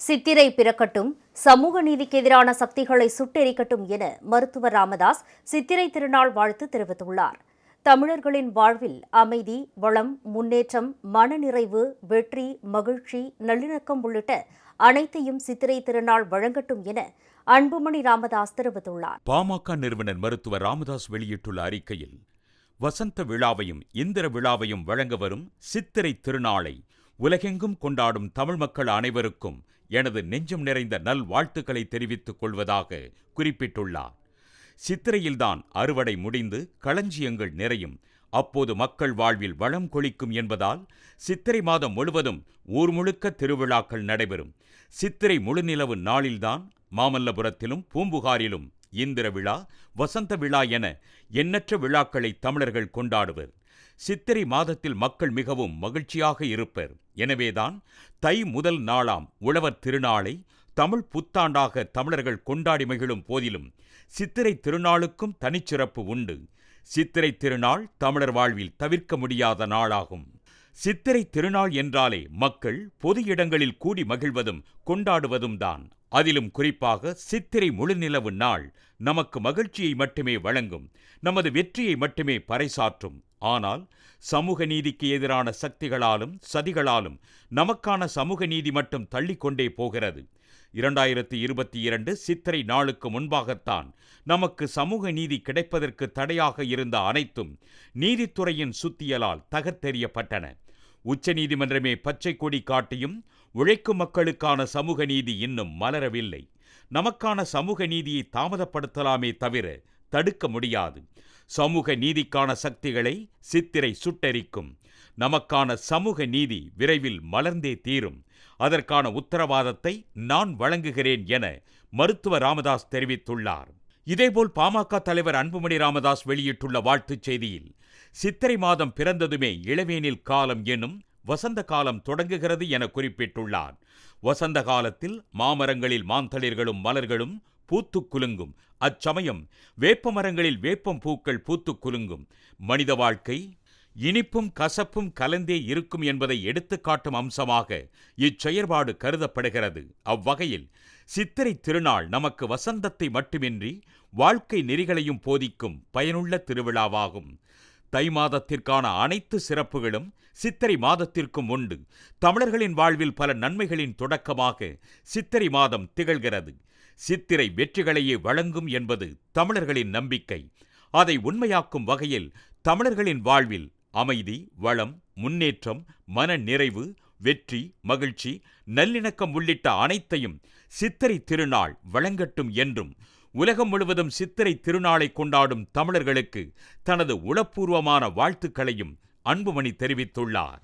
சித்திரை பிறக்கட்டும், சமூக நீதிக்கு எதிரான சக்திகளை சுட்டெரிக்கட்டும் என மருத்துவர் ராமதாஸ் சித்திரை திருநாள் வாழ்த்து தெரிவித்துள்ளார். தமிழர்களின் வாழ்வில் அமைதி, வளம், முன்னேற்றம், மனநிறைவு, வெற்றி, மகிழ்ச்சி, நல்லிணக்கம் உள்ளிட்ட அனைத்தையும் சித்திரை திருநாள் வழங்கட்டும் என அன்புமணி ராமதாஸ் தெரிவித்துள்ளார். பாமக நிறுவனர் மருத்துவர் ராமதாஸ் வெளியிட்டுள்ள அறிக்கையில், வசந்த விழாவையும் இந்திர விழாவையும் வழங்க வரும் சித்திரை திருநாளை உலகெங்கும் கொண்டாடும் தமிழ் மக்கள் அனைவருக்கும் எனது நெஞ்சம் நிறைந்த நல் வாழ்த்துக்களை தெரிவித்துக் கொள்வதாக குறிப்பிட்டுள்ளார். சித்திரையில்தான் அறுவடை முடிந்து களஞ்சியங்கள் நிறையும், அப்போது மக்கள் வாழ்வில் வளம் கொளிக்கும் என்பதால் சித்திரை மாதம் முழுவதும் ஊர் முழுக்க திருவிழாக்கள் நடைபெறும். சித்திரை முழுநிலவு நாளில்தான் மாமல்லபுரத்திலும் பூம்புகாரிலும் இந்திர விழா, வசந்த விழா என எண்ணற்ற விழாக்களை தமிழர்கள் கொண்டாடுவர். சித்திரை மாதத்தில் மக்கள் மிகவும் மகிழ்ச்சியாக இருப்பர். எனவேதான் தை முதல் நாளாம் உழவர் திருநாளை தமிழ் புத்தாண்டாக தமிழர்கள் கொண்டாடி மகிழும் போதிலும் சித்திரை திருநாளுக்கும் தனிச்சிறப்பு உண்டு. சித்திரை திருநாள் தமிழர் வாழ்வில் தவிர்க்க முடியாத நாளாகும். சித்திரை திருநாள் என்றாலே மக்கள் பொது இடங்களில் கூடி மகிழ்வதும் கொண்டாடுவதும் தான். அதிலும் குறிப்பாக சித்திரை முழுநிலவு நாள் நமக்கு மகிழ்ச்சியை மட்டுமே வழங்கும், நமது வெற்றியை மட்டுமே பறைசாற்றும். ஆனால் சமூக நீதிக்கு எதிரான சக்திகளாலும் சதிகளாலும் நமக்கான சமூக நீதி மட்டும் தள்ளிக்கொண்டே போகிறது. 2022 சித்திரை நாளுக்கு முன்பாகத்தான் நமக்கு சமூக நீதி கிடைப்பதற்கு தடையாக இருந்த அனைத்தும் நீதித்துறையின் சுத்தியலால் தகர்த்தெறியப்பட்டன. உச்சநீதிமன்றமே பச்சை கொடி காட்டியும் உழைக்கும் மக்களுக்கான சமூக நீதி இன்னும் மலரவில்லை. நமக்கான சமூக நீதியை தாமதப்படுத்தலாமே தவிர தடுக்க முடியாது. சமூக நீதிக்கான சக்திகளை சித்திரை சுட்டெரிக்கும். நமக்கான சமூக நீதி விரைவில் மலர்ந்தே தீரும். அதற்கான உத்தரவாதத்தை நான் வழங்குகிறேன் என மருத்துவர் ராமதாஸ் தெரிவித்துள்ளார். இதேபோல் பாமக தலைவர் அன்புமணி ராமதாஸ் வெளியிட்டுள்ள வாழ்த்துச் செய்தியில், சித்திரை மாதம் பிறந்ததுமே இளவேனில் காலம் எனும் வசந்த காலம் தொடங்குகிறது என குறிப்பிட்டுள்ளார். வசந்த காலத்தில் மாமரங்களில் மாந்தளிர்களும் மலர்களும் பூத்து குலுங்கும். அச்சமயம் வேப்ப மரங்களில் வேப்பம் பூக்கள் பூத்து குலுங்கும். மனித வாழ்க்கை இனிப்பும் கசப்பும் கலந்தே இருக்கும் என்பதை எடுத்துக்காட்டும் அம்சமாக இச்செயற்பாடு கருதப்படுகிறது. அவ்வகையில் சித்திரை திருநாள் நமக்கு வசந்தத்தை மட்டுமின்றி வாழ்க்கை நெறிகளையும் போதிக்கும் பயனுள்ள திருவிழாவாகும். தை மாதத்திற்கான அனைத்து சிறப்புகளும் சித்திரை மாதத்திற்கும் உண்டு. தமிழர்களின் வாழ்வில் பல நன்மைகளின் தொடக்கமாக சித்திரை மாதம் திகழ்கிறது. சித்திரை வெற்றிகளையே வழங்கும் என்பது தமிழர்களின் நம்பிக்கை. அதை உண்மையாக்கும் வகையில் தமிழர்களின் வாழ்வில் அமைதி, வளம், முன்னேற்றம், மன நிறைவு, வெற்றி, மகிழ்ச்சி, நல்லிணக்கம் உள்ளிட்ட அனைத்தையும் சித்திரை திருநாள் வழங்கட்டும் என்றும் உலகம் முழுவதும் சித்திரை திருநாளை கொண்டாடும் தமிழர்களுக்கு தனது உளப்பூர்வமான வாழ்த்துக்களையும் அன்புமணி தெரிவித்துள்ளார்.